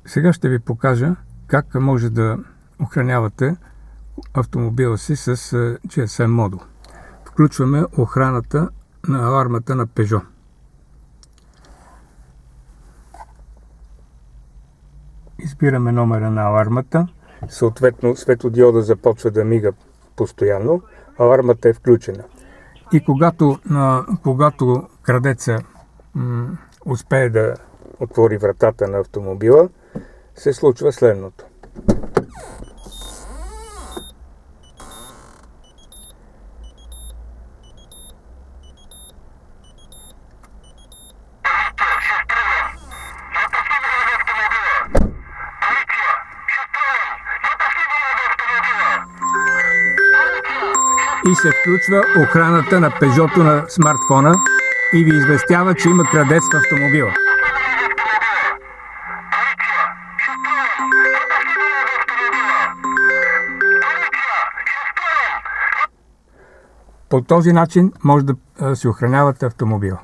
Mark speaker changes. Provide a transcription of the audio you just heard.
Speaker 1: Сега ще ви покажа как може да охранявате автомобила си с GSM модул. Включваме охраната на алармата на Peugeot. Избираме номера на алармата. Съответно светодиода започва да мига постоянно. Алармата е включена. И когато крадеца успее да отвори вратата на автомобила, се случва следното. И се включва охраната на Peugeot на смартфона и ви известява, че има крадец в автомобила. По този начин може да си охранявате автомобила.